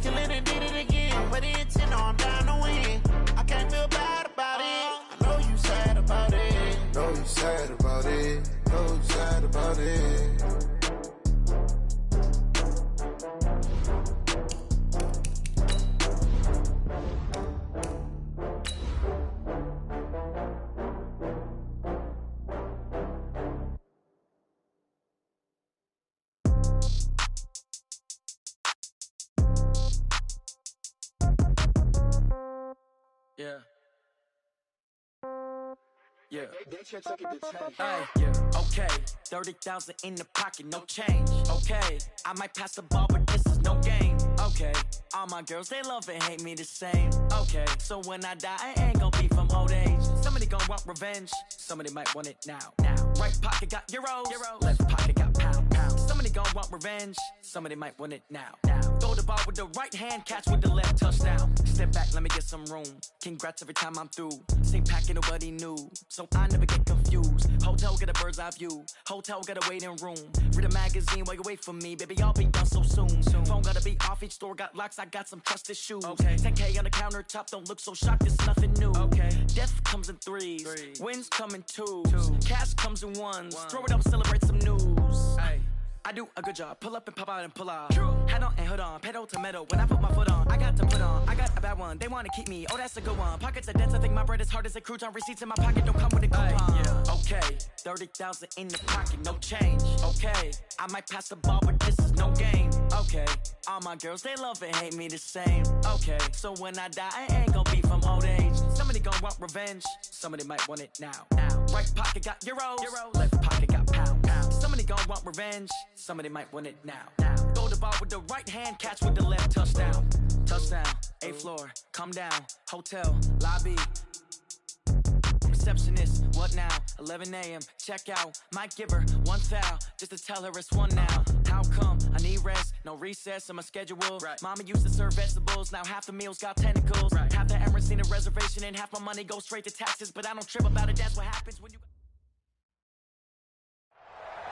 kill it and did it again. But the intent, no, I'm down to win. I can't feel bad about it. I know you sad about it. Know you sad about it. Know you sad about it. Yeah. Yeah. Hey, yeah. Okay. 30,000 in the pocket, no change. Okay. I might pass the ball, but this is no game. Okay. All my girls, they love and hate me the same. Okay. So when I die, I ain't gonna be from old age. Somebody gonna want revenge. Somebody might want it now. Right pocket got euros. Left pocket got pounds. Somebody gonna want revenge. Somebody might want it now. Throw the ball with the right hand, catch with the left, touchdown. Step back, let me get some room. Congrats every time I'm through. Same packet, nobody knew, so I never get confused. Hotel get a bird's eye view. Hotel got a waiting room. Read a magazine while you wait for me, baby. I'll be done so soon. Phone gotta be off. Each store got locks. I got some trusted shoes. Okay. 10K on the countertop. Don't look so shocked. It's nothing new. Okay. Death comes in threes. Wins come in twos. Cash comes in ones. Throw it up, celebrate some news. Hey. I do a good job, pull up and pop out and pull out. Head on and hood on, pedal to metal. When I put my foot on, I got to put on. I got a bad one, they wanna keep me. Oh, that's a good one. Pockets are dense, I think my bread is hard as a crouton. Receipts in my pocket don't come with a coupon. Yeah. Okay, 30,000 in the pocket, no change. Okay, I might pass the ball, but this is no game. Okay, all my girls, they love and hate me the same. Okay, so when I die, I ain't gonna be from old age. Somebody gonna want revenge, somebody might want it now. Right pocket got euros. Left pocket got pounds. Somebody gonna want revenge, somebody might want it now. Throw the ball with the right hand, catch with the left, touchdown. Touchdown, 8th floor, come down, hotel, lobby. Receptionist, what now? 11 a.m., check out. Might give her one foul, just to tell her it's one now. How come? I need rest, no recess in my schedule. Mama used to serve vegetables, now half the meals got tentacles. Half the Emirates need a reservation and half my money goes straight to taxes. But I don't trip about it, that's what happens when you...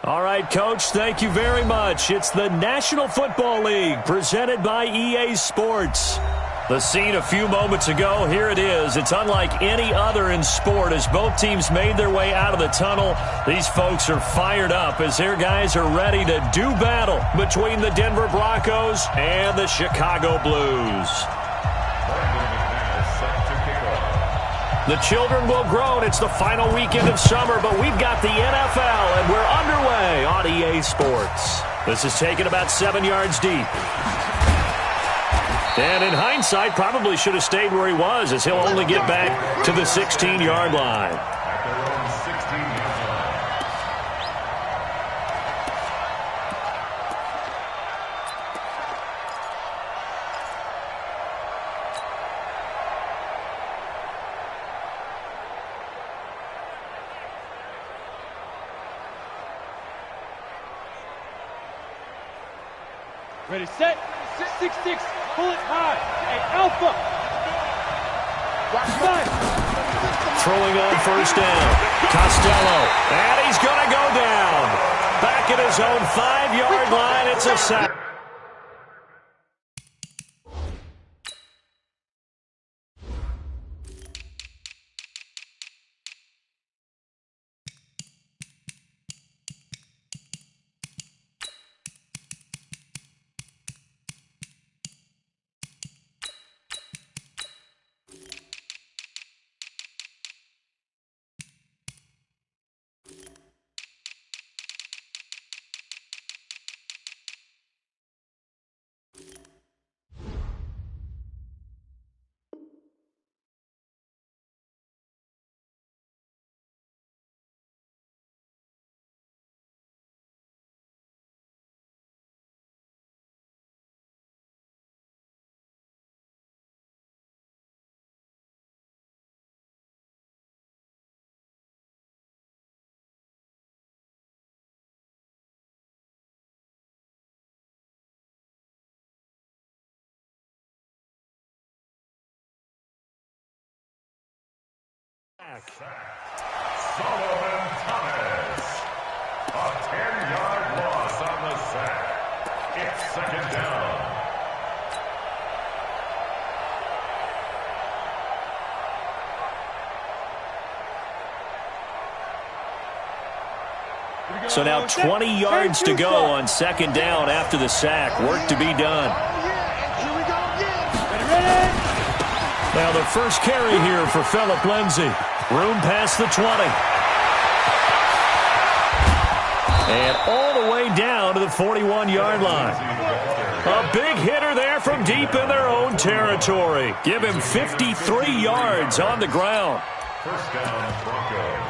All right, Coach, thank you very much. It's the National Football League presented by EA Sports. The scene a few moments ago, here it is. It's unlike any other in sport as both teams made their way out of the tunnel. These folks are fired up as their guys are ready to do battle between the Denver Broncos and the Chicago Blues. The children will groan. It's the final weekend of summer, but we've got the NFL, and we're underway on EA Sports. This is taken about 7 yards deep. And in hindsight, probably should have stayed where he was, as he'll only get back to the 16-yard line. Ready, set, 6-6, pull it high, and alpha. Throwing on first down, Costello, and he's going to go down. Back at his own 5-yard line, it's a sack. Solomon Thomas. A 10-yard loss on the sack. It's second down. So now 20 yards to go on second down after the sack. Work to be done. Now the first carry here for Phillip Lindsay. Room past the 20. And all the way down to the 41-yard line. A big hitter there from deep in their own territory. Give him 53 yards on the ground. First down, Broncos.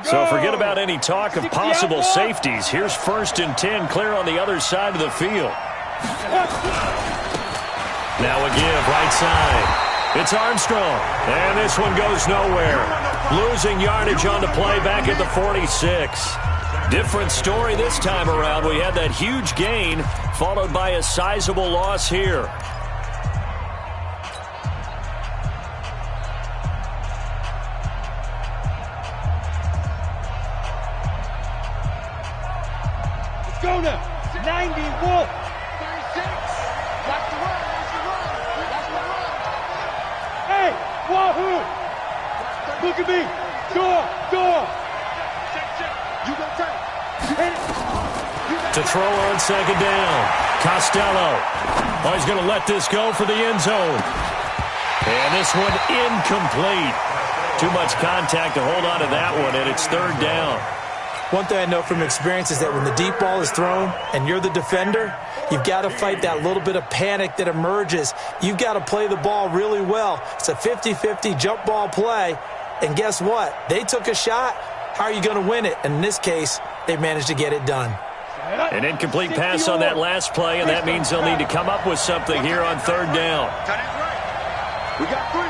So forget about any talk of possible safeties. Here's 1st and 10 clear on the other side of the field. Now a give right side. It's Armstrong. And this one goes nowhere. Losing yardage on the play back at the 46. Different story this time around. We had that huge gain followed by a sizable loss here. Go now. 90 Wolf. 36. That's the run. That's the run. That's the run. Hey, Wahoo. Look at me. Door. Check. You go turn. Hit it. To throw on second down. Costello. Oh, he's going to let this go for the end zone. And this one incomplete. Too much contact to hold on to that one, and it's 3rd down. One thing I know from experience is that when the deep ball is thrown and you're the defender, you've got to fight that little bit of panic that emerges. You've got to play the ball really well. It's a 50-50 jump ball play. And guess what? They took a shot. How are you going to win it? And in this case, they managed to get it done. An incomplete pass on that last play, and that means they'll need to come up with something here on 3rd down. We got three,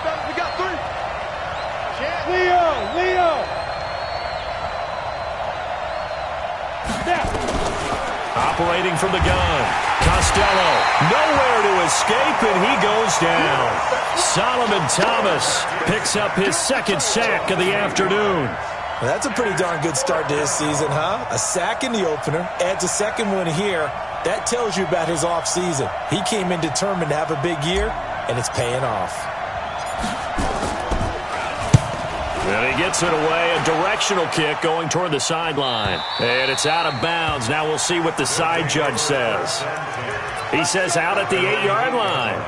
fellas. We got three. Leo. Operating from the gun. Costello, nowhere to escape, and he goes down. Solomon Thomas picks up his 2nd sack of the afternoon. Well, that's a pretty darn good start to his season, huh? A sack in the opener, adds a 2nd one here. That tells you about his offseason. He came in determined to have a big year, and it's paying off. And he gets it away, a directional kick going toward the sideline. And it's out of bounds. Now we'll see what the side judge says. He says out at the 8-yard line.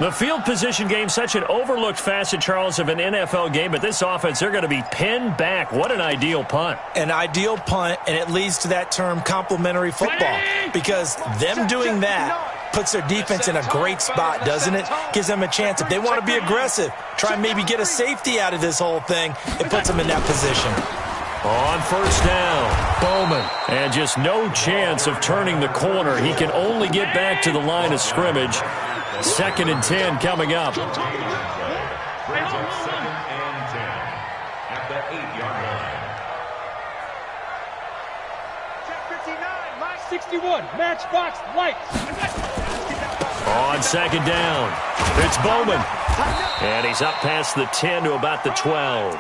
The field position game, such an overlooked facet, Charles, of an NFL game. But this offense, they're going to be pinned back. What an ideal punt. An ideal punt, and it leads to that term complementary football. Because them doing that puts their defense in a great spot, doesn't it? Gives them a chance. If they want to be aggressive, try and maybe get a safety out of this whole thing, it puts them in that position. On 1st down, Bowman. And just no chance of turning the corner. He can only get back to the line of scrimmage. 2nd and 10 coming up. Brings up 2nd and 10 at the 8-yard line. Check 59, line 61, matchbox lights. On 2nd down, it's Bowman. And he's up past the 10 to about the 12.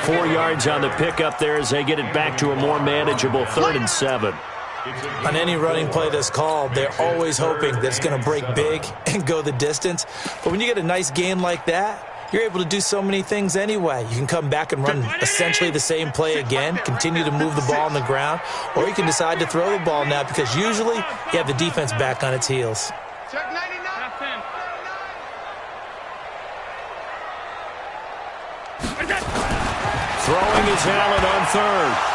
4 yards on the pickup there as they get it back to a more manageable 3rd and 7. On any running play that's called, they're always hoping that it's going to break big and go the distance. But when you get a nice gain like that, you're able to do so many things anyway. You can come back and run essentially the same play again, continue to move the ball on the ground, or you can decide to throw the ball now because usually you have the defense back on its heels. Check 99. Throwing is Allen on 3rd.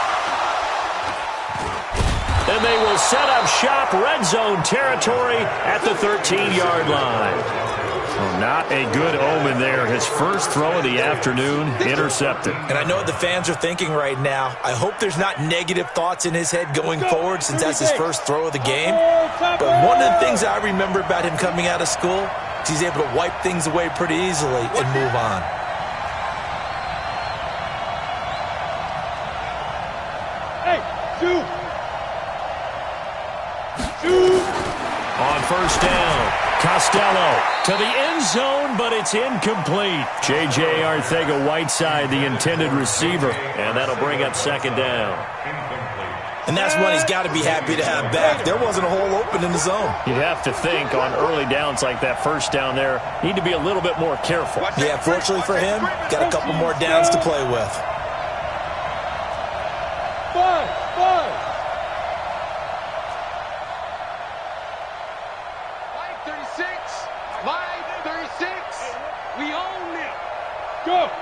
And they will set up shop, red zone territory at the 13-yard line. Well, not a good omen there. His first throw of the afternoon intercepted. And I know what the fans are thinking right now. I hope there's not negative thoughts in his head going forward since that's his first throw of the game. But one of the things I remember about him coming out of school is he's able to wipe things away pretty easily and move on. Hey, On 1st down, Costello to the end zone, but it's incomplete. J.J. Arthega-Whiteside, the intended receiver, and that'll bring up 2nd down. And that's one he's got to be happy to have back. There wasn't a hole open in the zone. You'd have to think on early downs like that first down there, need to be a little bit more careful. Yeah, fortunately for him, got a couple more downs to play with. 5. Line 36. Line 36. We own it. Go.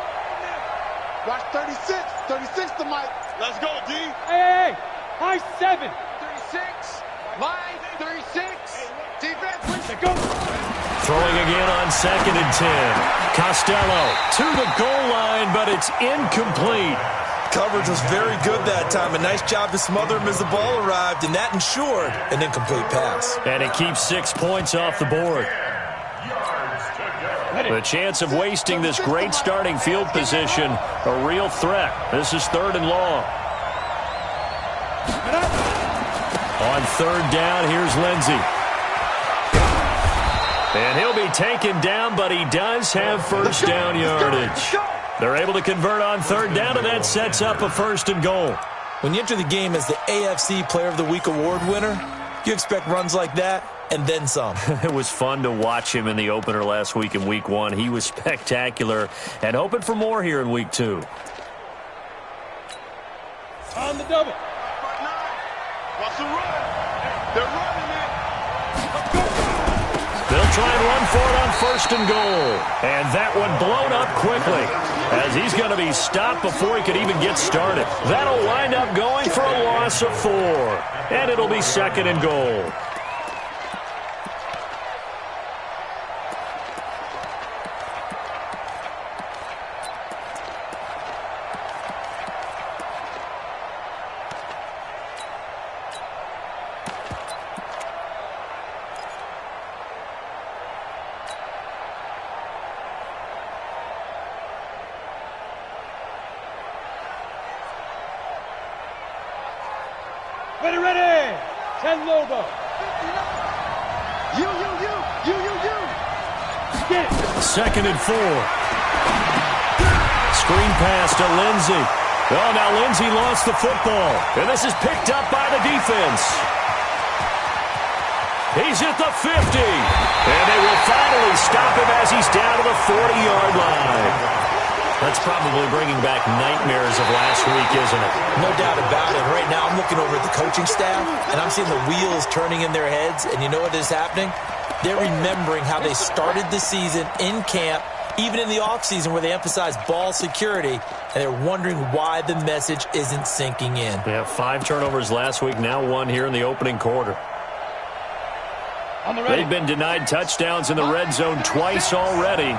Watch 36. 36 to Mike. Let's go, D. Hey. High 7. 36. Line 36. Defense, let's go. Throwing again on 2nd and 10. Costello to the goal line, but it's incomplete. Coverage was very good that time. A nice job to smother him as the ball arrived, and that ensured an incomplete pass. And it keeps 6 points off the board. The chance of wasting this great starting field position, a real threat. This is 3rd and long. On 3rd down, here's Lindsey. And he'll be taken down, but he does have first down yardage. They're able to convert on 3rd down, and that sets up a 1st and goal. When you enter the game as the AFC Player of the Week award winner, you expect runs like that and then some. It was fun to watch him in the opener last week in Week 1. He was spectacular, and hoping for more here in Week 2. On the double. What's the run? They're running it. They'll try and run for it on 1st and goal. And that one blown up quickly as he's going to be stopped before he could even get started. That'll wind up going for a loss of 4. And it'll be 2nd and goal. Ready. 10 Lobo. You. Get it. 2nd and 4. Screen pass to Lindsey. Oh, now Lindsey lost the football. And this is picked up by the defense. He's at the 50. And they will finally stop him as he's down to the 40-yard line. That's probably bringing back nightmares of last week, isn't it? No doubt about it. Right now, I'm looking over at the coaching staff, and I'm seeing the wheels turning in their heads. And you know what is happening? They're remembering how they started the season in camp, even in the offseason where they emphasized ball security, and they're wondering why the message isn't sinking in. They have 5 turnovers last week, now 1 here in the opening quarter. They've been denied touchdowns in the red zone twice already.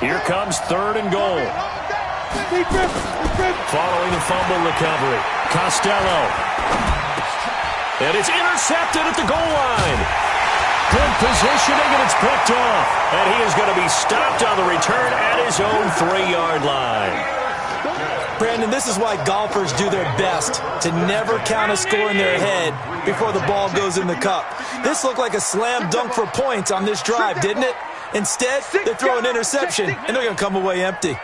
Here comes 3rd and goal. Following the fumble recovery, Costello. And it's intercepted at the goal line. Good positioning, and it's picked off. And he is going to be stopped on the return at his own 3-yard line. Brandon, this is why golfers do their best to never count a score in their head before the ball goes in the cup. This looked like a slam dunk for points on this drive, didn't it? Instead, they throw an interception, and they're going to come away empty.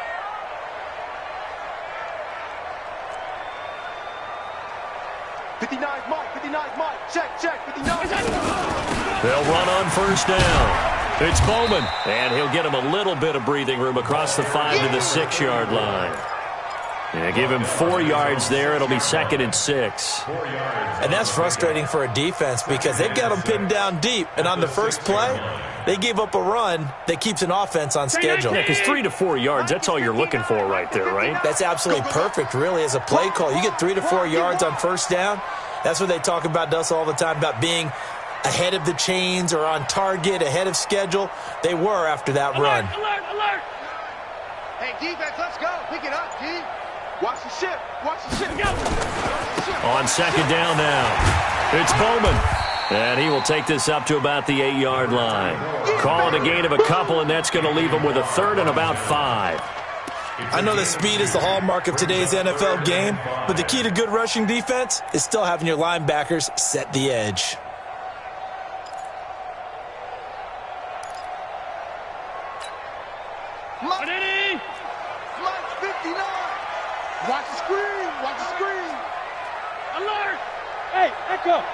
Check. 59. They'll run on 1st down. It's Bowman, and he'll get him a little bit of breathing room across the 5 to the 6-yard line. And give him 4 yards there. It'll be 2nd and 6. And that's frustrating for a defense because they've got them pinned down deep. And on the first play, they gave up a run that keeps an offense on schedule. Yeah, because 3 to 4 yards, that's all you're looking for right there, right? That's absolutely perfect, really, as a play call. You get 3 to 4 yards on 1st down. That's what they talk about to us all the time, about being ahead of the chains or on target, ahead of schedule. They were after that run. Alert. Hey, defense, let's go. Pick it up, D. Watch the ship. On 2nd down now, it's Bowman. And he will take this up to about the 8-yard line. Call it a gain of a couple, and that's going to leave him with a 3rd and about 5. I know that speed is the hallmark of today's NFL game, but the key to good rushing defense is still having your linebackers set the edge. Watch the screen. Alert. Hey, echo.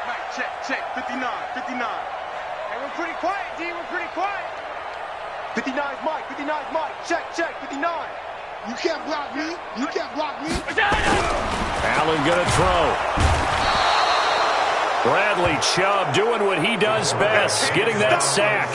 Mike, check. 59. Hey, we're pretty quiet, D. We're pretty quiet. 59's Mike. Check. 59. You can't block me. Allen gonna throw. Bradley Chubb doing what he does best, getting that sack.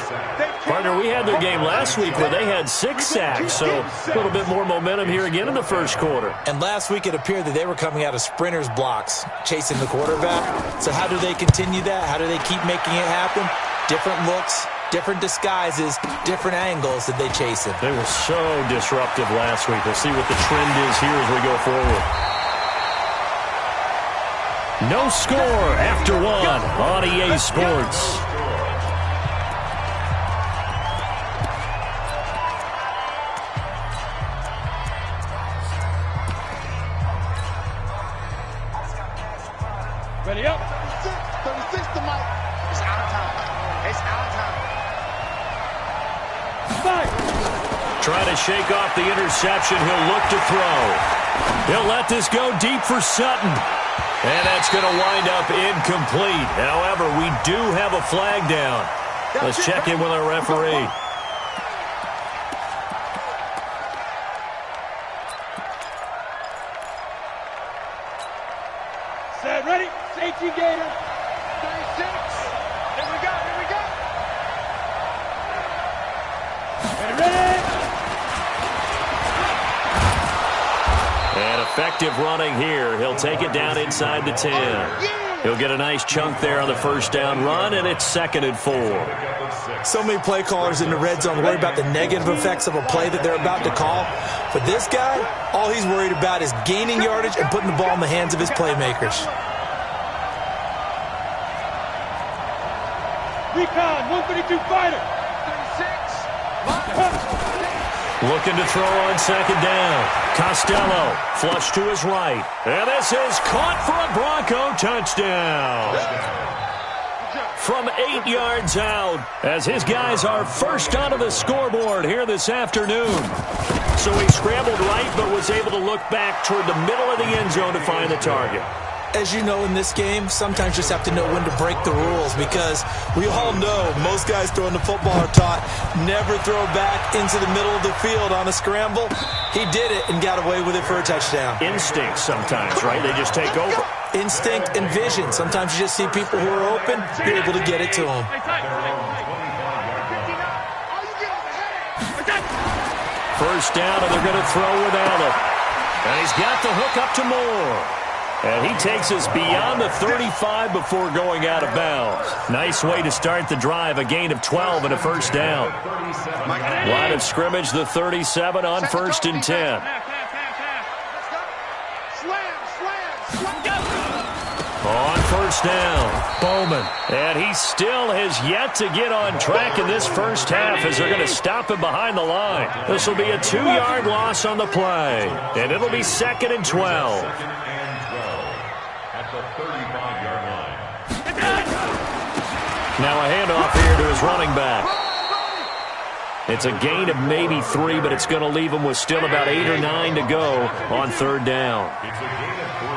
Partner, we had their game last week where they had 6 sacks, so a little bit more momentum here again in the first quarter. And last week it appeared that they were coming out of sprinters blocks, chasing the quarterback. So how do they continue that? How do they keep making it happen? Different looks, different disguises, different angles that they chase him. They were so disruptive last week. We'll see what the trend is here as we go forward. No score after 1 on EA Sports. Ready up. 36 to Mike. It's out of time. Five. Trying to shake off the interception. He'll look to throw. He'll let this go deep for Sutton. And that's going to wind up incomplete. However, we do have a flag down. Let's check in with our referee. Set, ready. Safety Gator. 36. Here we go. Ready. And effective running here. He'll take it down inside the 10. He'll get a nice chunk there on the first down run, and it's 2nd and 4. So many play callers in the red zone worry about the negative effects of a play that they're about to call. But this guy, all he's worried about is gaining yardage and putting the ball in the hands of his playmakers. Recon, 152 fighter. 36. Looking to throw on 2nd down. Costello, flush to his right. And this is caught for a Bronco touchdown. From 8 yards out, as his guys are first onto the scoreboard here this afternoon. So he scrambled right, but was able to look back toward the middle of the end zone to find the target. As you know, in this game, sometimes you just have to know when to break the rules, because we all know most guys throwing the football are taught never throw back into the middle of the field on a scramble. He did it and got away with it for a touchdown. Instinct sometimes, right? They just take over. Instinct and vision. Sometimes you just see people who are open, you're able to get it to them. First down, and they're going to throw with Allen. And he's got the hook up to Moore. And he takes us beyond the 35 before going out of bounds. Nice way to start the drive, a gain of 12 and a first down. Line of scrimmage, the 37 on 1st and 10. On 1st down, Bowman. And he still has yet to get on track in this first half as they're going to stop him behind the line. This will be a 2-yard loss on the play. And it'll be 2nd and 12. Now a handoff here to his running back. It's a gain of maybe 3, but it's going to leave him with still about 8 or 9 to go on 3rd down. It's a gain of 3.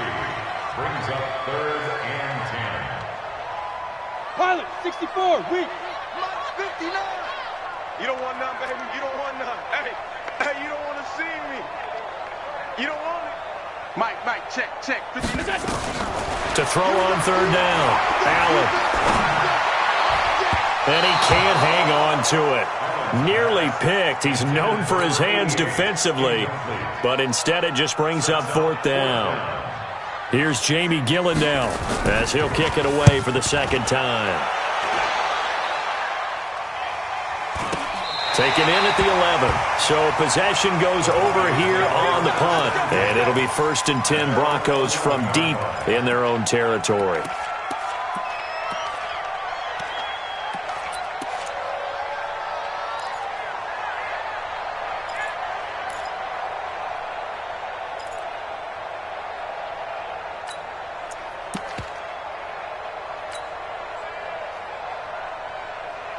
Brings up 3rd and 10. Pilot, 64, weak. 59. You don't want none, baby. You don't want none. Hey, you don't want to see me. You don't want it. Mike, check. 59. To throw on 3rd down, Allen. And he can't hang on to it. Nearly picked. He's known for his hands defensively, but instead it just brings up 4th down. Here's Jamie Gillandale as he'll kick it away for the 2nd time. Taken in at the 11. So possession goes over here on the punt. And it'll be 1st and 10 Broncos from deep in their own territory.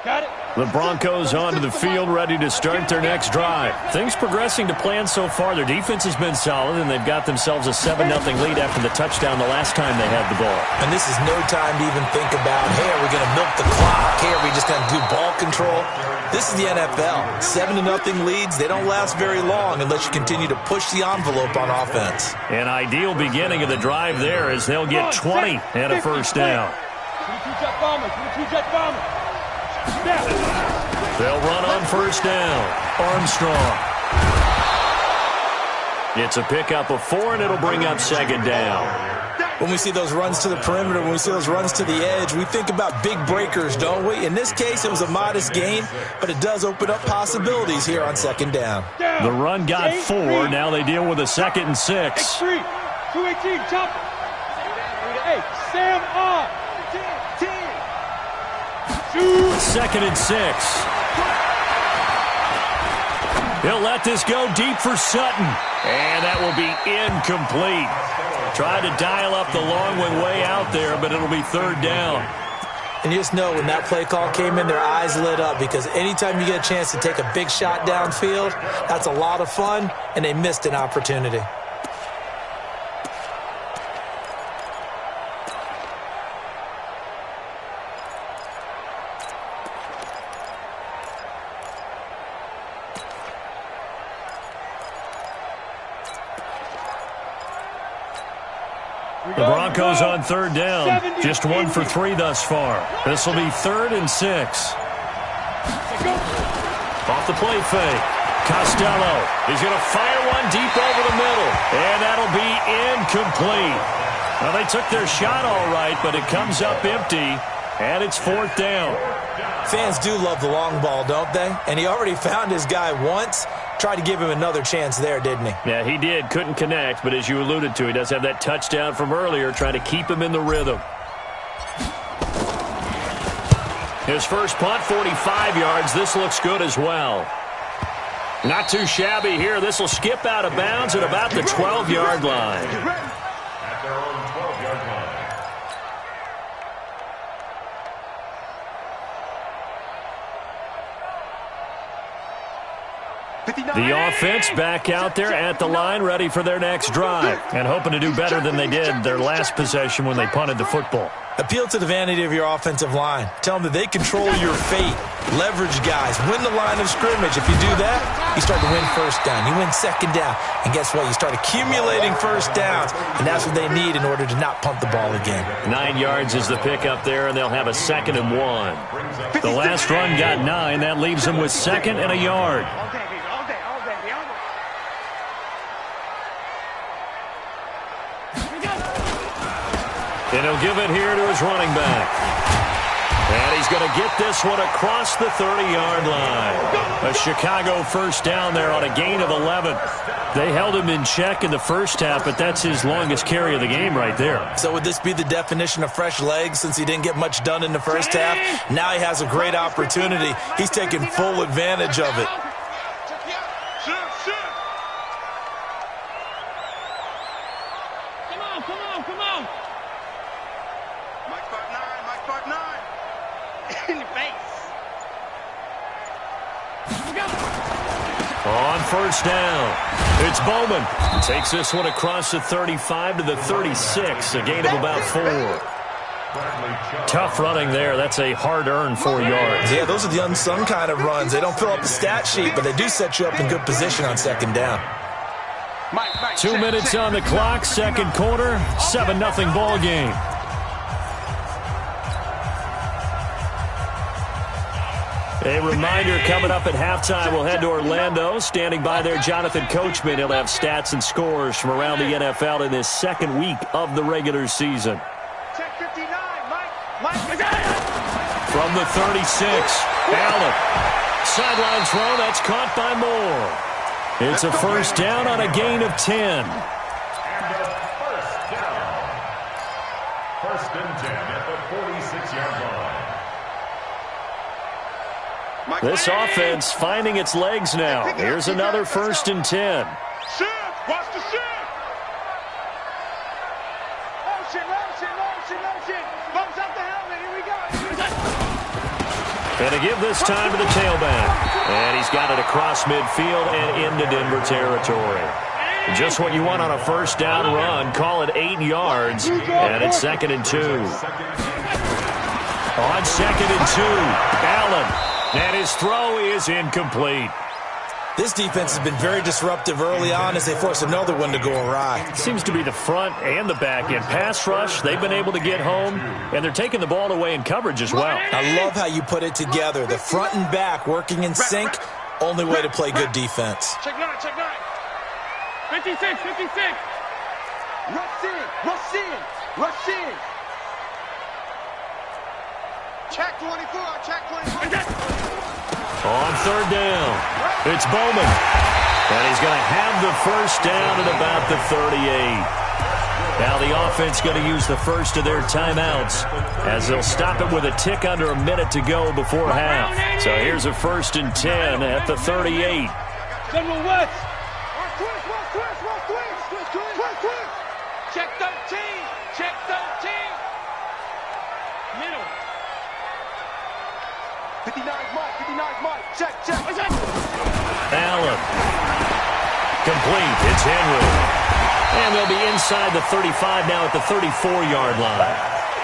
Got it. The Broncos onto the field, ready to start their next drive. Things progressing to plan so far. Their defense has been solid, and they've got themselves a 7-0 lead after the touchdown the last time they had the ball. And this is no time to even think about, hey, are we going to milk the clock? Hey, are we just going to do ball control? This is the NFL. 7-0 leads, they don't last very long unless you continue to push the envelope on offense. An ideal beginning of the drive there as they'll get 20 and a first down. They'll run on first down. Armstrong. It's a pickup of 4, and it'll bring up second down. When we see those runs to the perimeter, when we see those runs to the edge, we think about big breakers, don't we? In this case, it was a modest gain, but it does open up possibilities here on second down. The run got 4. Now they deal with a 2nd and 6. 218, chop. Hey, Sam on. 10. 2nd and 6. He'll let this go deep for Sutton. And that will be incomplete. Tried to dial up the long one way out there, but it'll be 3rd down. And you just know when that play call came in, their eyes lit up, because anytime you get a chance to take a big shot downfield, that's a lot of fun, and they missed an opportunity. The Broncos on 3rd down. Just 1 for 3 thus far. This will be 3rd and 6. Off the play fake. Costello. He's going to fire one deep over the middle. And that'll be incomplete. Well, they took their shot all right, but it comes up empty. And it's 4th down. Fans do love the long ball, don't they? And he already found his guy once. Tried to give him another chance there, didn't he? Yeah, he did. Couldn't connect, but as you alluded to, he does have that touchdown from earlier, trying to keep him in the rhythm. His first punt, 45 yards. This looks good as well. Not too shabby here. This will skip out of bounds at about the 12-yard line. At their own 12-yard line. The offense back out there at the line, ready for their next drive, and hoping to do better than they did their last possession when they punted the football. Appeal to the vanity of your offensive line. Tell them that they control your fate. Leverage guys. Win the line of scrimmage. If you do that, you start to win first down. You win second down. And guess what? You start accumulating first downs, and that's what they need in order to not punt the ball again. 9 yards is the pickup there, and they'll have a 2nd and 1. The last run got 9. That leaves them with 2nd and a yard. And he'll give it here to his running back. And he's going to get this one across the 30-yard line. A Chicago first down there on a gain of 11. They held him in check in the first half, but that's his longest carry of the game right there. So would this be the definition of fresh legs since he didn't get much done in the first half? Now he has a great opportunity. He's taking full advantage of it. On first down, it's Bowman. Takes this one across the 35 to the 36, a gain of about 4. Tough running there. That's a hard-earned 4 yards. Yeah, those are the unsung kind of runs. They don't fill up the stat sheet, but they do set you up in good position on second down. 2 minutes on the clock, second quarter, 7-0 ball game. A reminder, coming up at halftime, we'll head to Orlando. Standing by there, Jonathan Coachman. He'll have stats and scores from around the NFL in this second week of the regular season. From the 36, Allen. Sideline throw, that's caught by Moore. It's a first down on a gain of 10. And a first down. 1st and 10 at the 46-yard line. This offense finding its legs now. Here's another 1st and 10. Watch the shift. Motion. Bumps out the helmet. Here we go. And to give this time to the tailback. And he's got it across midfield and into Denver territory. Just what you want on a first down run. Call it 8 yards. And it's 2nd and 2. On 2nd and 2, Allen. And his throw is incomplete. This defense has been very disruptive early on as they force another one to go awry. Seems to be the front and the back end. Pass rush, they've been able to get home, and they're taking the ball away in coverage as well. I love how you put it together. The front and back working in sync, only way to play good defense. Check 9, check 9. 56, 56. Rush in, rush in, rush in. Check 24, check 24. On 3rd down, it's Bowman. And he's going to have the first down at about the 38. Now the offense going to use the first of their timeouts as they'll stop it with a tick under a minute to go before half. So here's a 1st and 10 at the 38. General West. Check 13, check 13. Middle. 59's Mike, 59's Mike. Check, check. Allen. Complete. It's Henry. And they'll be inside the 35 now at the 34-yard line.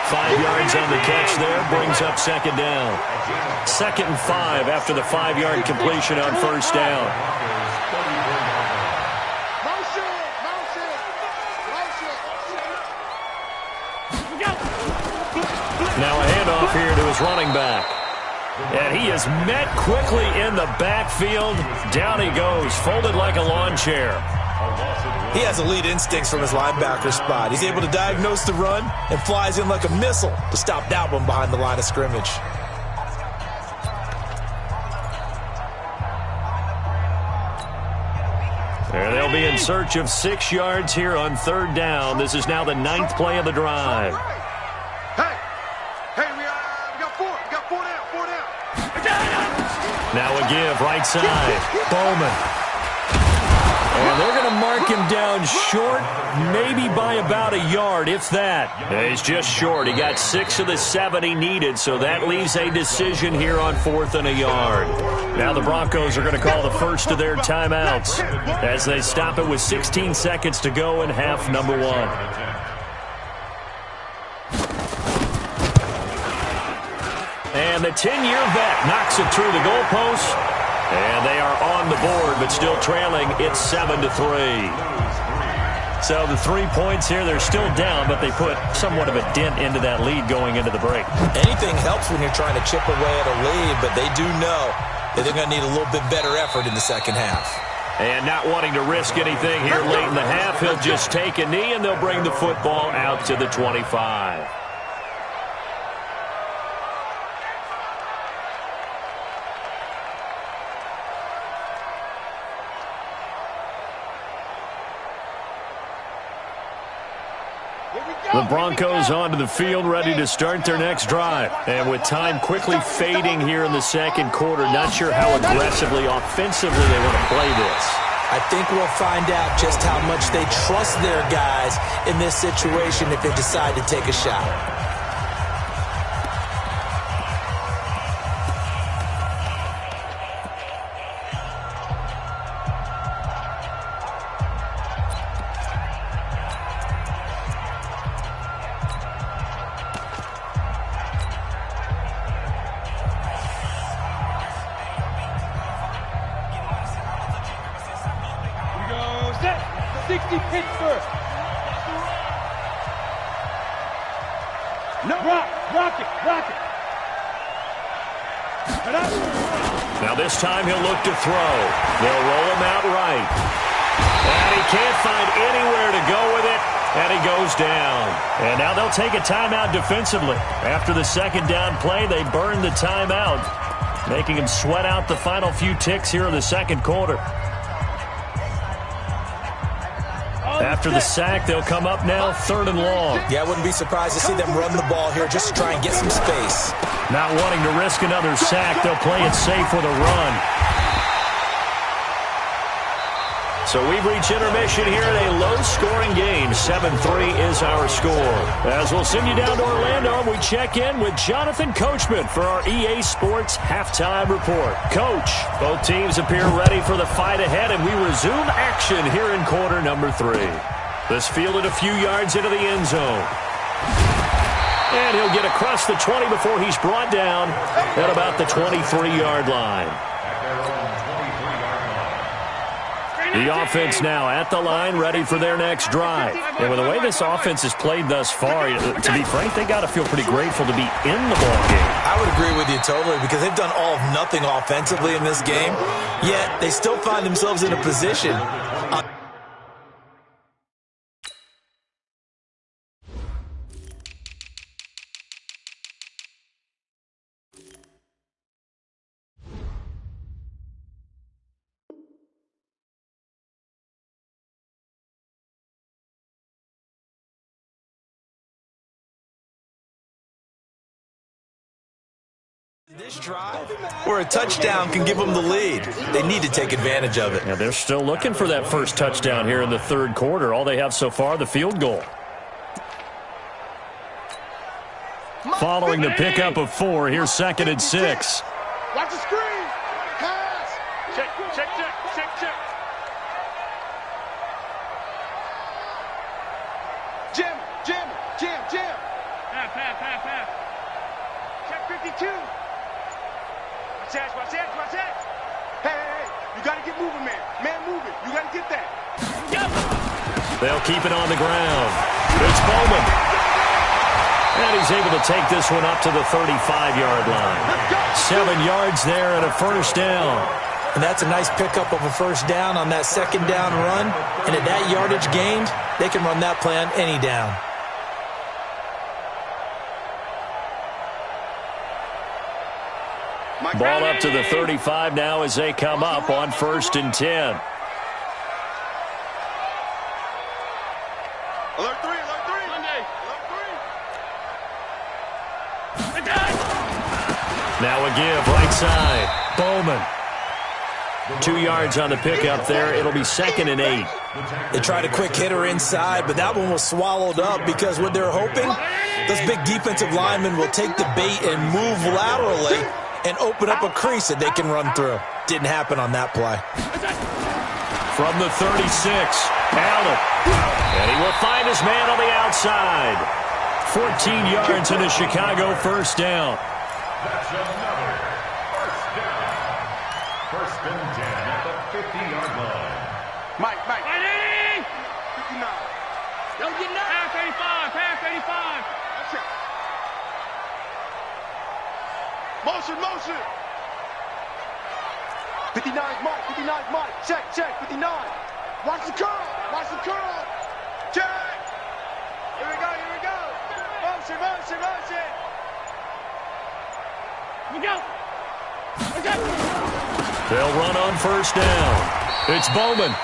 5 yards on the catch there. Brings up 2nd down. 2nd and 5 after the 5-yard completion on 1st down. Now a handoff here to his running back. And he is met quickly in the backfield. Down he goes, folded like a lawn chair. He has elite instincts from his linebacker spot. He's able to diagnose the run and flies in like a missile to stop that one behind the line of scrimmage. And they'll be in search of 6 yards here on 3rd down. This is now the 9th play of the drive. Now a give, right side. Bowman. And they're going to mark him down short, maybe by about a yard, if that. He's just short. He got 6 of the 7 he needed, so that leaves a decision here on 4th and a yard. Now the Broncos are going to call the first of their timeouts as they stop it with 16 seconds to go in half number 1. And the 10-year vet knocks it through the goalpost. And they are on the board, but still trailing. It's 7-3. So the 3 points here, they're still down, but they put somewhat of a dent into that lead going into the break. Anything helps when you're trying to chip away at a lead, but they do know that they're going to need a little bit better effort in the second half. And not wanting to risk anything here late in the half, he'll just take a knee, and they'll bring the football out to the 25. The Broncos onto the field, ready to start their next drive. And with time quickly fading here in the second quarter, not sure how aggressively, offensively they want to play this. I think we'll find out just how much they trust their guys in this situation if they decide to take a shot. Now this time he'll look to throw. They'll roll him out right. And he can't find anywhere to go with it, and he goes down. And now they'll take a timeout defensively. After the second down play, they burn the timeout, making him sweat out the final few ticks here in the second quarter. After the sack, they'll come up now 3rd and long. Yeah, I wouldn't be surprised to see them run the ball here just to try and get some space. Not wanting to risk another sack, they'll play it safe with a run. So we've reached intermission here in a low-scoring game. 7-3 is our score. As we'll send you down to Orlando, we check in with Jonathan Coachman for our EA Sports Halftime Report. Coach, both teams appear ready for the fight ahead, and we resume action here in quarter number 3. This fielded a few yards into the end zone. And he'll get across the 20 before he's brought down at about the 23-yard line. The offense now at the line, ready for their next drive. And with the way this offense has played thus far, to be frank, they got to feel pretty grateful to be in the ballgame. I would agree with you totally, because they've done all of nothing offensively in this game, yet they still find themselves in a position. This drive, where a touchdown can give them the lead. They need to take advantage of it. Yeah, they're still looking for that first touchdown here in the third quarter. All they have so far, the field goal. Following the pickup of 4, here's 2nd and 6. Watch the screen. Pass. Check. Jim. Pass. Check 52. Watch that. Hey, you got to get moving, man. Man moving. You got to get that. They'll keep it on the ground. It's Bowman. And he's able to take this one up to the 35-yard line. 7 yards there and a first down. And that's a nice pickup of a first down on that second down run. And at that yardage gained, they can run that play on any down. Ball up to the 35 now as they come up on 1st and 10. Alert 3. Now a give right side. Bowman. 2 yards on the pickup there. It'll be 2nd and 8. They tried a quick hitter inside, but that one was swallowed up because what they're hoping, those big defensive linemen will take the bait and move laterally and open up a crease that they can run through. Didn't happen on that play. From the 36, Allen. And he will find his man on the outside. 14 yards in a Chicago first down. That's another first down. 1st and 10 at the 50-yard line. Mike. 59. Don't get knocked. Pass 85. That's it. Motion. 59 Mike. Check. 59. Watch the curl. Check. Here we go. Motion. Here we go. They'll run on first down. It's Bowman.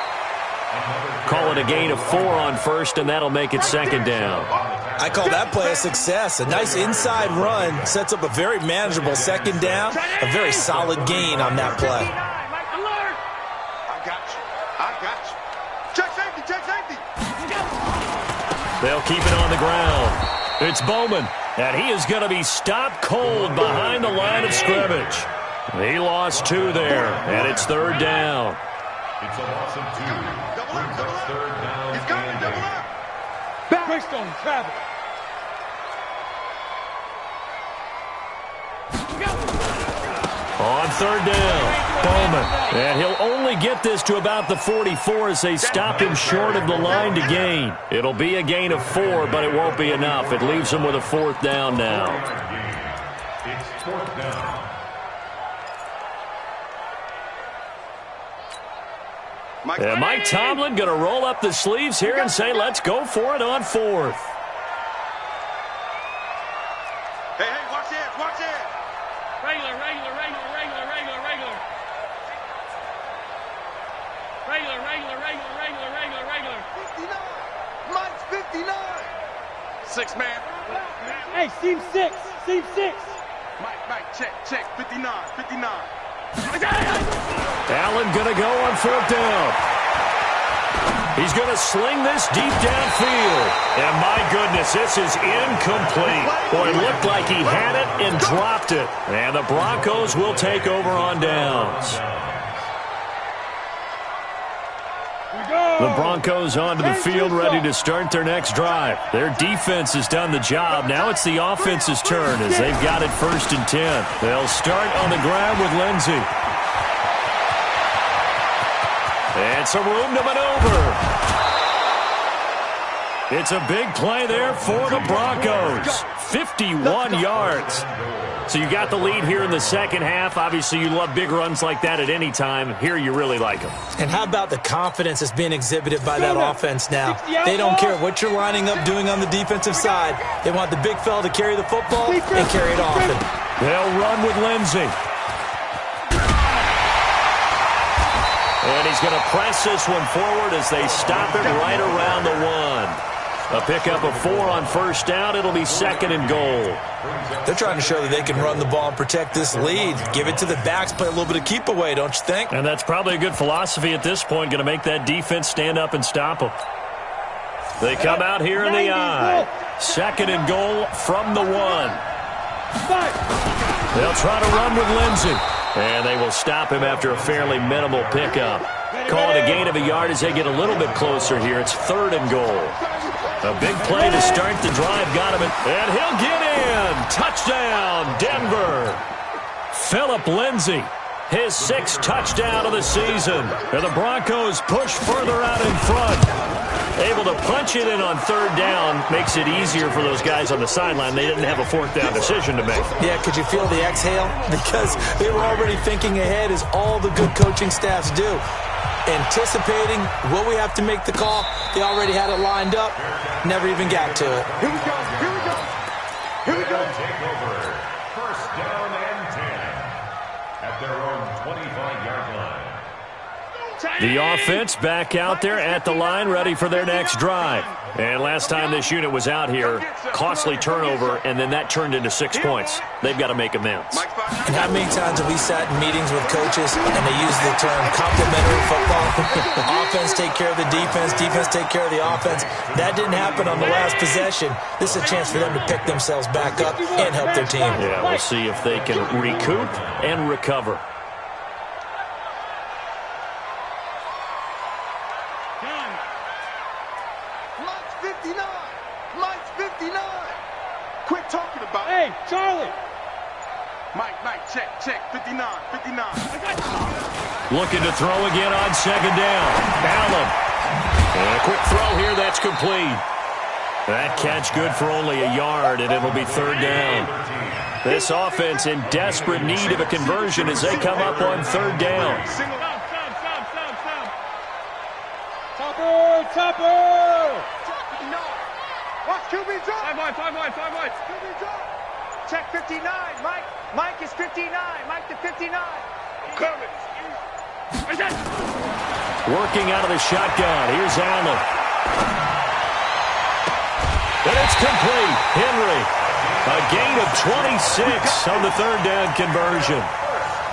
Call it a gain of 4 on first, and that'll make it 2nd down. I call that play a success. A nice inside run sets up a very manageable 2nd down. A very solid gain on that play. I got you. Check safety. They'll keep it on the ground. It's Bowman, and he is going to be stopped cold behind the line of scrimmage. He lost 2 there, and it's 3rd down. It's a loss of 2. Double up. 3rd down. He's coming, double up. Greystone travel. On 3rd down, Bowman. And he'll only get this to about the 44 as they stop him short of the line to gain. It'll be a gain of 4, but it won't be enough. It leaves him with a 4th down now. It's 4th down. And Mike Tomlin going to roll up the sleeves here and say, let's go for it on 4th. Hey, watch it. Regular. Mike's 59. 6 man. Hey, seam 6. Mike, check. 59. Allen going to go on 4th down. He's going to sling this deep downfield. And my goodness, this is incomplete. Boy, it looked like he had it and dropped it. And the Broncos will take over on downs. The Broncos onto the field, ready to start their next drive. Their defense has done the job. Now it's the offense's turn as they've got it 1st and 10. They'll start on the ground with Lindsey. And some room to maneuver. It's a big play there for the Broncos. 51 yards. So you got the lead here in the second half. Obviously, you love big runs like that at any time. Here, you really like them. And how about the confidence that's being exhibited by that offense now? They don't care what you're lining up doing on the defensive side. They want the big fella to carry the football and carry it often. They'll run with Lindsey. And he's going to press this one forward as they stop it right around the 1. A pickup of 4 on 1st down. It'll be 2nd and goal. They're trying to show that they can run the ball and protect this lead. Give it to the backs, play a little bit of keep away, don't you think? And that's probably a good philosophy at this point, going to make that defense stand up and stop them. They come out here in the eye. 2nd and goal from the 1. They'll try to run with Lindsey. And they will stop him after a fairly minimal pickup. Call it a gain of a yard as they get a little bit closer here. It's 3rd and goal. A big play to start the drive. Got him. And he'll get in. Touchdown, Denver. Phillip Lindsey, his 6th touchdown of the season. And the Broncos push further out in front. Able to punch it in on 3rd down. Makes it easier for those guys on the sideline. They didn't have a 4th down decision to make. Yeah, could you feel the exhale? Because they were already thinking ahead, as all the good coaching staffs do. Anticipating what we have to make the call. They already had it lined up. Never even got to it. Here we go. Here we go. Here we go. Take over. 1st down and 10 at their own 25-yard line. The offense back out there at the line, ready for their next drive. And last time this unit was out here, costly turnover, and then that turned into 6 points. They've got to make amends. And how many times have we sat in meetings with coaches and they use the term complementary football? Offense take care of the defense, defense take care of the offense. That didn't happen on the last possession. This is a chance for them to pick themselves back up and help their team. Yeah, we'll see if they can recoup and recover. Quit talking about it. Hey, Charlie. Mike, check. 59. Looking to throw again on 2nd down. Allen. And a quick throw here, that's complete. That catch good for only a yard, and it'll be 3rd down. This offense in desperate need of a conversion as they come up on 3rd down. Topper! Watch QB drop. 5 wide. QB drop. Check 59. Mike is 59. Mike to 59. Coming. Working out of the shotgun. Here's Allen. And it's complete. Henry. A gain of 26 on the 3rd down conversion.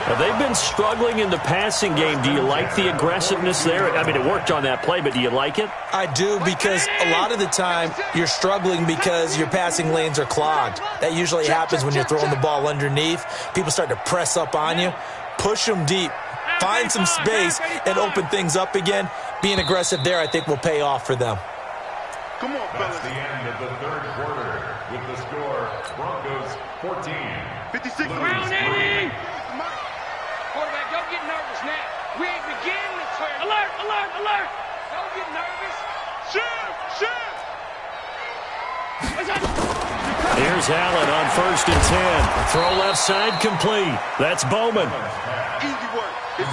Now, they've been struggling in the passing game. Do you like the aggressiveness there? I mean, it worked on that play, but do you like it? I do, because a lot of the time you're struggling because your passing lanes are clogged. That usually happens when you're throwing the ball underneath. People start to press up on you. Push them deep. Find some space and open things up again. Being aggressive there, I think, will pay off for them. Come on, fellas. That's the end of the 3rd quarter with the score Broncos 14. 56. Brownie! Quarterback, don't get nervous now. We ain't beginning the turn. Alert! Don't get nervous. Shoot! Here's Allen on 1st and 10. Throw left side complete. That's Bowman. Easy work.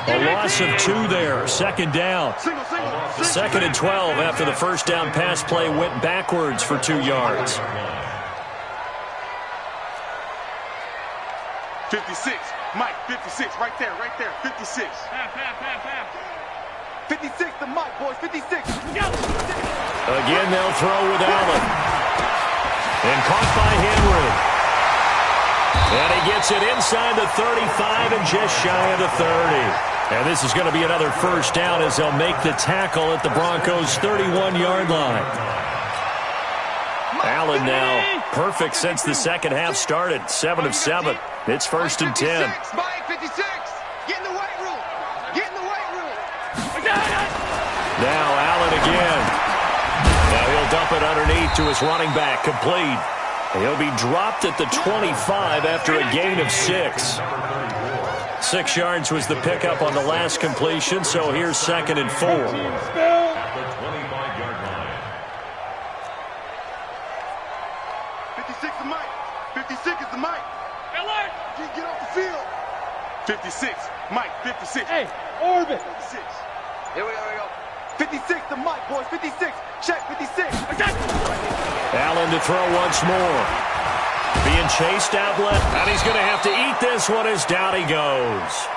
A loss of 2 there. 2nd down. Single. 2nd and 12 after the 1st down pass play went backwards for 2 yards. 56. Mike, 56. Right there. 56. Half. 56 to Mike, boys. 56. Again, they'll throw with Allen. And caught by Henry. And he gets it inside the 35 and just shy of the 30. And this is going to be another first down as they'll make the tackle at the Broncos' 31-yard line. Allen now perfect since the second half started. 7 of 7. It's 1st and 10. Mike, 56. Get in the weight room. Get in the weight room. Now Allen again. Now he'll dump it underneath to his running back. Complete. He'll be dropped at the 25 after a gain of 6. 6 yards was the pickup on the last completion, so here's 2nd and 4. At the 25-yard line. 56 is Mike. 56 is the Mike. Get off the field. 56. Mike, 56. Hey, Orbit. 56. Here we go. 56 to Mike, boys. 56. Check 56. Allen to throw once more. Being chased outlet, and he's going to have to eat this one as down he goes.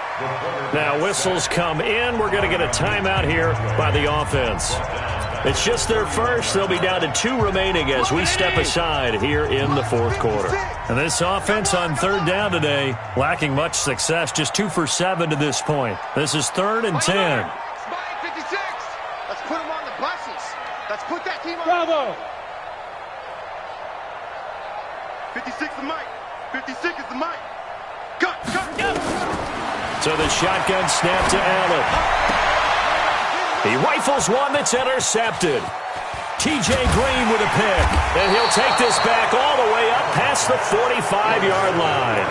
Now whistles come in. We're going to get a timeout here by the offense. It's just their first. They'll be down to 2 remaining as we step aside here in the 4th quarter. And this offense on 3rd down today, lacking much success, just 2 for 7 to this point. This is 3rd and 10. Mike, 56. Let's put him on the buses. Let's put that team on. Bravo. 56 is Mike. 56 is the Mike. Cut. So the shotgun snap to Allen. He rifles one that's intercepted. T.J. Green with a pick. And he'll take this back all the way up past the 45-yard line.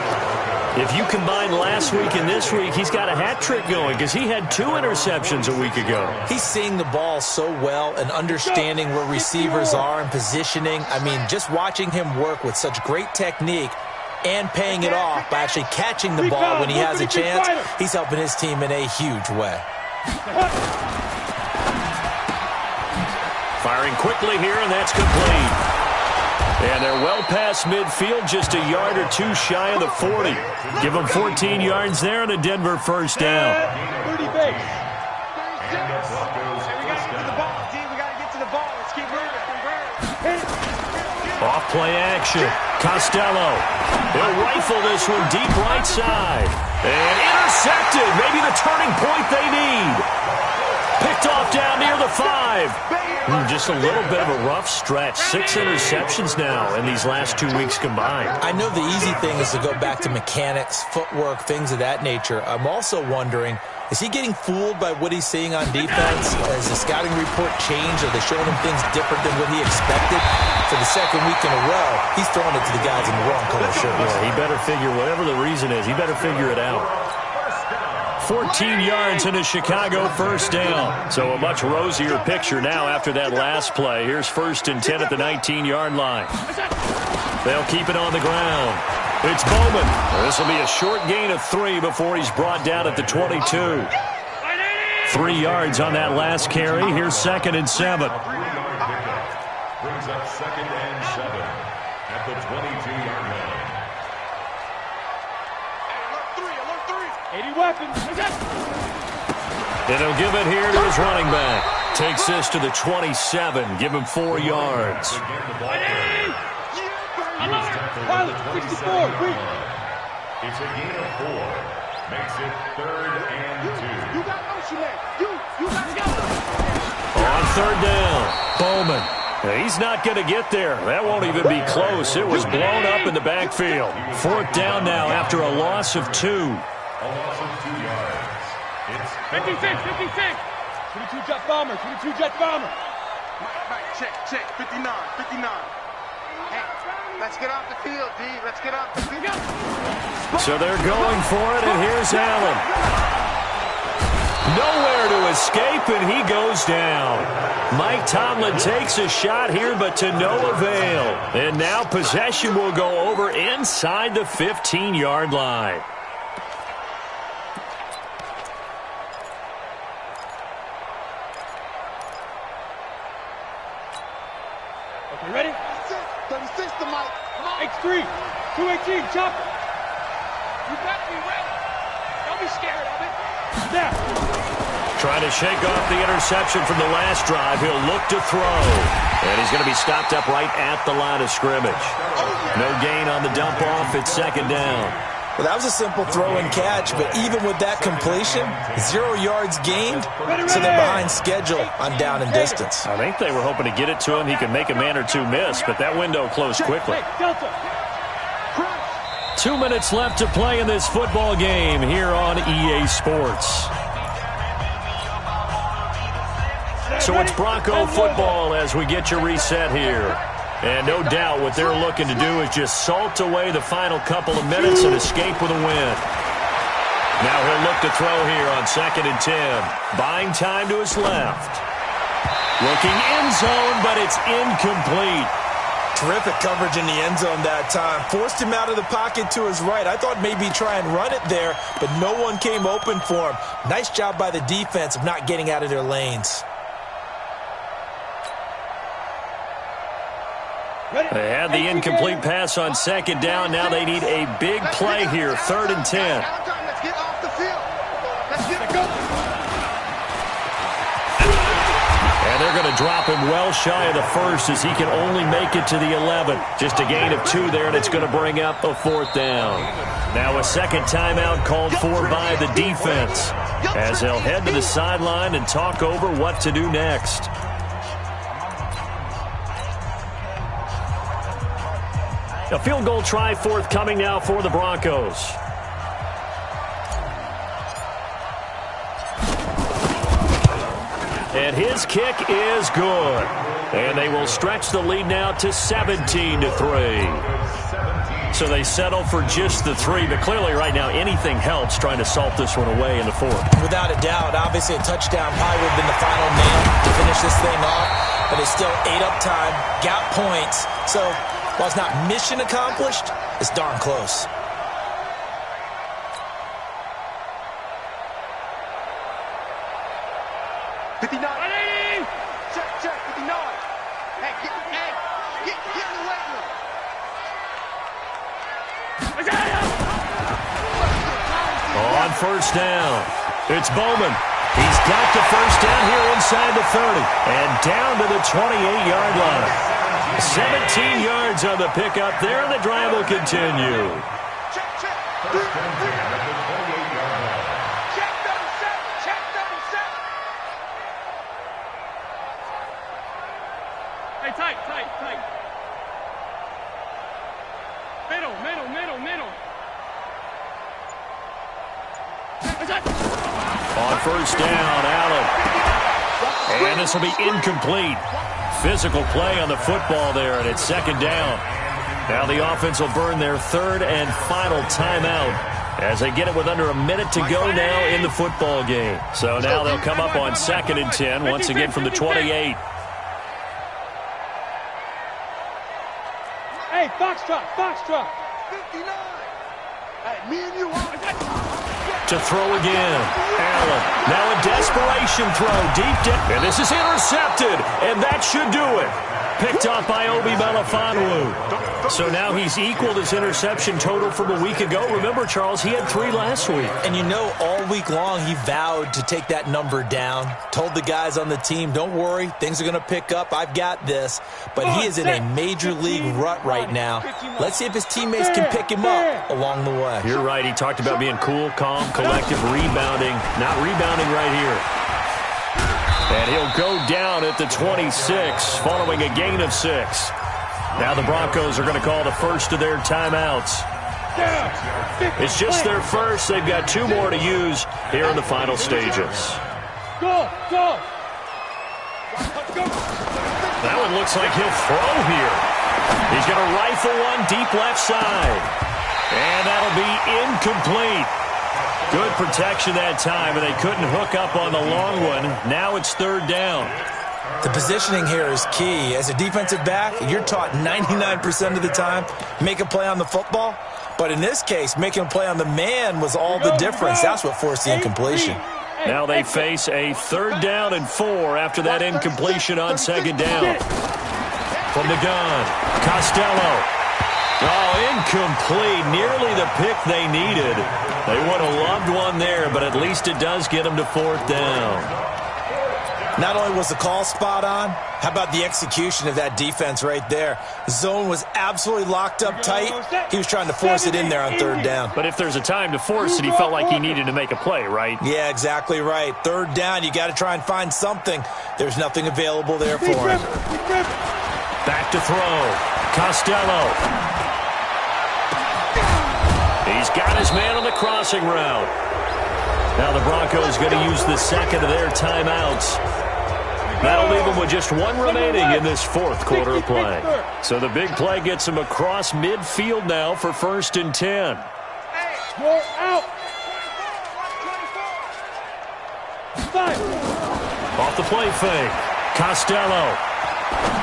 If you combine last week and this week, he's got a hat trick going because he had 2 interceptions a week ago. He's seeing the ball so well and understanding where receivers are and positioning. I mean, just watching him work with such great technique and paying it off by actually catching the ball when he has a chance, he's helping his team in a huge way. Firing quickly here, and that's complete. And they're well past midfield, just a yard or 2 shy of the 40. Give them 14 yards there and a Denver first down. 30 base. We got to get to the ball, G. We got to get to the ball. Let's keep moving. Off play action. Costello. They'll rifle this one deep right side. And intercepted. Maybe the turning point they need. Picked off down near the 5. Just a little bit of a rough stretch. 6 interceptions now in these last 2 weeks combined. I know the easy thing is to go back to mechanics, footwork, things of that nature. I'm also wondering, is he getting fooled by what he's seeing on defense? Has the scouting report changed? Are they showing him things different than what he expected? For the 2nd week in a row, he's throwing it to the guys in the wrong color shirt. Yeah, he better figure, whatever the reason is, he better figure it out. 14 yards and a Chicago first down. So a much rosier picture now after that last play. Here's 1st and 10 at the 19-yard line. They'll keep it on the ground. It's Bowman. This will be a short gain of 3 before he's brought down at the 22. 3 yards on that last carry. Here's 2nd and 7. Brings up 2nd and 7 at the 22-yard line. 80 weapons. And he'll give it here to his running back. Takes this to the 27. Give him 4 yards. Pilot, 64. It's a gain of 4. Makes it 3rd and 2. You got motion there. You got to go. On 3rd down, Bowman. He's not going to get there. That won't even be close. It was blown up in the backfield. 4th down now after a loss of 2. A loss of 2 yards. It's 56. 22 jet bomber. 22 jet bomber. Mike, check. 59. Hey, let's get off the field, D. Let's get off the field. So they're going for it, and here's Allen. Nowhere to escape, and he goes down. Mike Tomlin takes a shot here, but to no avail. And now possession will go over inside the 15-yard line. Okay, ready? 36 to Mike. X3. 218. Chopper. You got to be ready. Don't be scared of it. Snap. Trying to shake off the interception from the last drive. He'll look to throw. And he's going to be stopped up right at the line of scrimmage. No gain on the dump off. It's 2nd down. Well, that was a simple throw and catch, but even with that completion, 0 yards gained, so they're behind schedule on down and distance. I think they were hoping to get it to him. He could make a man or two miss, but that window closed quickly. 2 minutes left to play in this football game here on EA Sports. So it's Bronco football as we get you reset here. And no doubt what they're looking to do is just salt away the final couple of minutes and escape with a win. Now he'll look to throw here on 2nd and 10. Buying time to his left. Looking end zone, but it's incomplete. Terrific coverage in the end zone that time. Forced him out of the pocket to his right. I thought maybe try and run it there, but no one came open for him. Nice job by the defense of not getting out of their lanes. They had the incomplete pass on 2nd down. Now they need a big play here, 3rd and 10. Let's get off the field. Let's get it going. And they're going to drop him well shy of the first as he can only make it to the 11. Just a gain of 2 there, and it's going to bring up a 4th down. Now a second timeout called for by the defense as they'll head to the sideline and talk over what to do next. A field goal try forthcoming now for the Broncos. And his kick is good. And they will stretch the lead now to 17-3. So they settle for just the 3, but clearly right now anything helps trying to salt this one away in the 4th. Without a doubt, obviously a touchdown probably would have been the final nail to finish this thing off, but it's still ate up time, got points, so while it's not mission accomplished, it's darn close. Check, 59. Hey, get in the weight room. On 1st down, it's Bowman. He's got the 1st down here inside the 30 and down to the 28-yard line. 17 yards on the pickup there, and the drive will continue. Check. Check 37. Hey, tight. Middle. On 1st down, Allen. And this will be incomplete. Physical play on the football there, and it's 2nd down. Now the offense will burn their 3rd and final timeout as they get it with under a minute to go now in the football game. So now they'll come up on 2nd and 10, once again from the 28. Hey, Foxtrot. 59. Hey, me and you. To throw again. Allen. Now a desperation throw deep down. And this is intercepted. And that should do it. Picked off by Obi Melifonwu. So now he's equaled his interception total from a week ago. Remember, Charles, he had 3 last week. And you know, all week long he vowed to take that number down. Told the guys on the team, don't worry, things are going to pick up. I've got this. But he is in a major league rut right now. Let's see if his teammates can pick him up along the way. You're right. He talked about being cool, calm, collective, rebounding. Not rebounding right here. And he'll go down at the 26 following a gain of 6. Now the Broncos are going to call the first of their timeouts. It's just their first. They've got 2 more to use here in the final stages. Go! That one looks like he'll throw here. He's going to rifle one deep left side. And that'll be incomplete. Good protection that time, and they couldn't hook up on the long one. Now it's 3rd down. The positioning here is key. As a defensive back, you're taught 99% of the time, make a play on the football. But in this case, making a play on the man was all the difference. That's what forced the incompletion. Now they face a 3rd down and 4 after that incompletion on 2nd down. From the gun, Costello. Oh, incomplete. Nearly the pick they needed. They would have loved one there, but at least it does get them to 4th down. Not only was the call spot on, how about the execution of that defense right there? The zone was absolutely locked up tight. He was trying to force it in there on third down. But if there's a time to force it, he felt like he needed to make a play, right? Yeah, exactly right. Third down, you got to try and find something. There's nothing available there for him. Back to throw. Costello. He's got his man on the crossing route. Now the Broncos going to use the second of their timeouts. That'll leave them with just one remaining in this fourth quarter of play. So the big play gets them across midfield now for 1st and 10. More out. Off the play fake. Costello.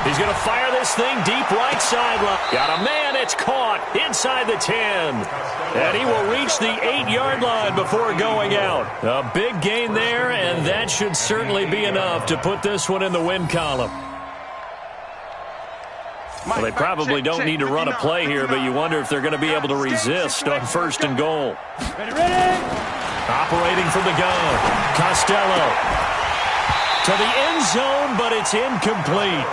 He's going to fire this thing deep right sideline. Got a man. It's caught inside the 10. And he will reach the 8-yard line before going out. A big gain there, and that should certainly be enough to put this one in the win column. Well, they probably don't need to run a play here, but you wonder if they're going to be able to resist on 1st and goal. Ready. Operating from the gun. Costello. To the end zone, but it's incomplete.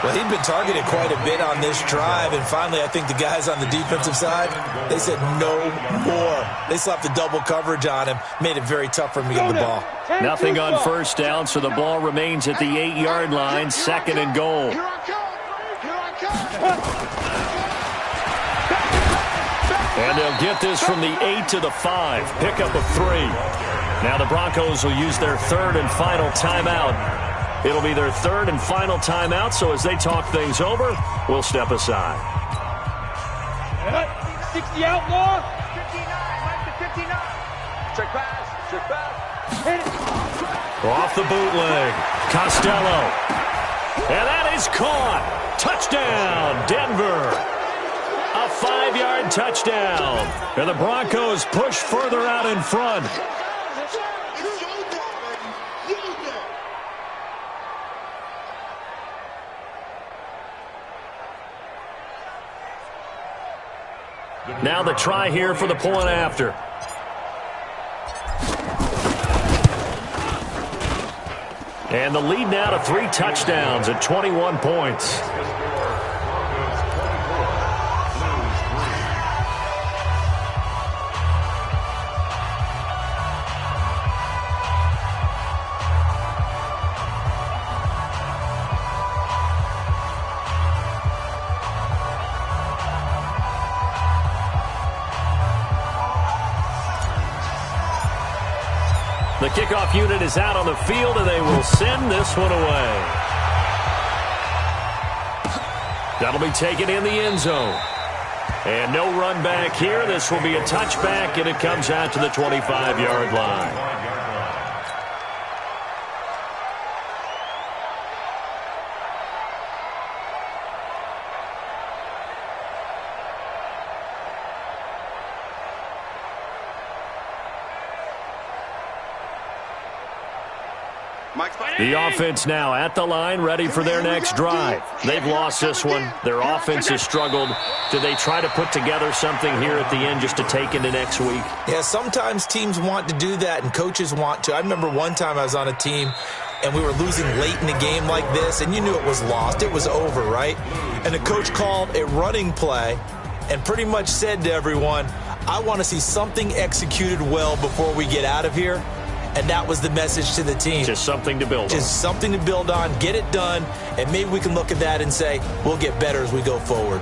Well, he'd been targeted quite a bit on this drive, and finally I think the guys on the defensive side, they said no more. They slapped the double coverage on him, made it very tough for him to get the ball. Nothing on 1st down, so the ball remains at the 8-yard line, 2nd and goal. And they'll get this from the 8 to the 5, pickup of 3. Now the Broncos will use their 3rd and final timeout. It'll be their 3rd and final timeout, so as they talk things over, we'll step aside. 60 outlaw. 59, Mike to 59. Check pass. Hit it. Off the bootleg. Costello. And that is caught. Touchdown, Denver. A 5-yard touchdown. And the Broncos push further out in front. Now the try here for the point after. And the lead now to 3 touchdowns at 21 points. The kickoff unit is out on the field, and they will send this one away. That'll be taken in the end zone. And no run back here. This will be a touchback, and it comes out to the 25-yard line. The offense now at the line, ready for their next drive. They've lost this one. Their offense has struggled. Do they try to put together something here at the end just to take into next week? Yeah, sometimes teams want to do that, and coaches want to. I remember one time I was on a team, and we were losing late in a game like this, and you knew it was lost. It was over, right? And the coach called a running play and pretty much said to everyone, I want to see something executed well before we get out of here. And that was the message to the team. Just something to build on. Just something to build on, get it done, and maybe we can look at that and say, we'll get better as we go forward.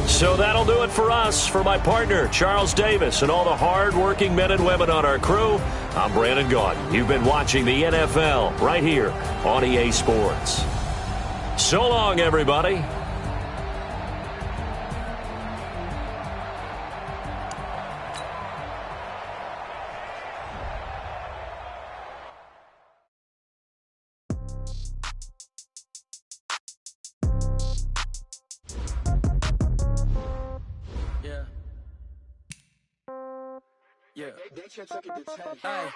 So that'll do it for us. For my partner, Charles Davis, and all the hard-working men and women on our crew, I'm Brandon Gaudin. You've been watching the NFL right here on EA Sports. So long, everybody. Yeah.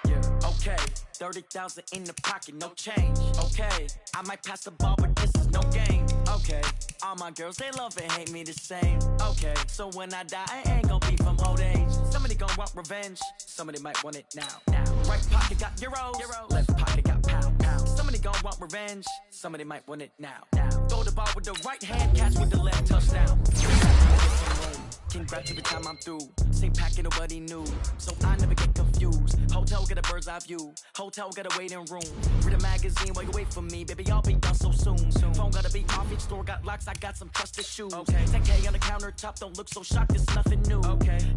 Yeah. Okay. 30,000 in the pocket, no change. Okay. I might pass the ball, but this is no game. Okay. All my girls, they love and hate me the same. Okay. So when I die, I ain't gonna be from old age. Somebody gonna want revenge. Somebody might want it now. Right pocket got euros. Left pocket got pound. Somebody gon' want revenge. Somebody might want it now. Throw the ball with the right hand, catch with the left, touchdown. Congrats every time I'm through. Same packet, nobody knew, so I never get confused. Hotel got a bird's eye view. Hotel got a waiting room. Read a magazine while you wait for me, baby. I'll be done so soon. Phone gotta be off. Each store got locks. I got some trusted shoes. 10K on the countertop. Don't look so shocked. It's nothing new.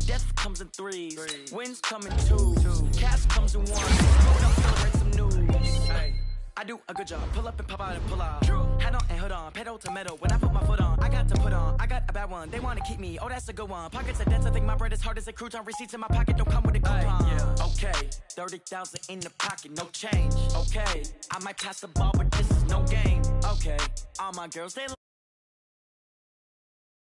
Death comes in threes. Wins come in twos. Cash comes in one. Hold up, celebrate some news. Hey. I do a good job. Pull up and pop out and pull out. Head on and hood on. Pedal to metal. When I put my foot on, I got to put on. I got a bad one. They want to keep me. Oh, that's a good one. Pockets are dense. I think my bread is hard as a crouton. Receipts in my pocket don't come with a coupon. Okay, 30,000 in the pocket, no change. Okay, I might pass the ball, but this is no game. Okay, all my girls, they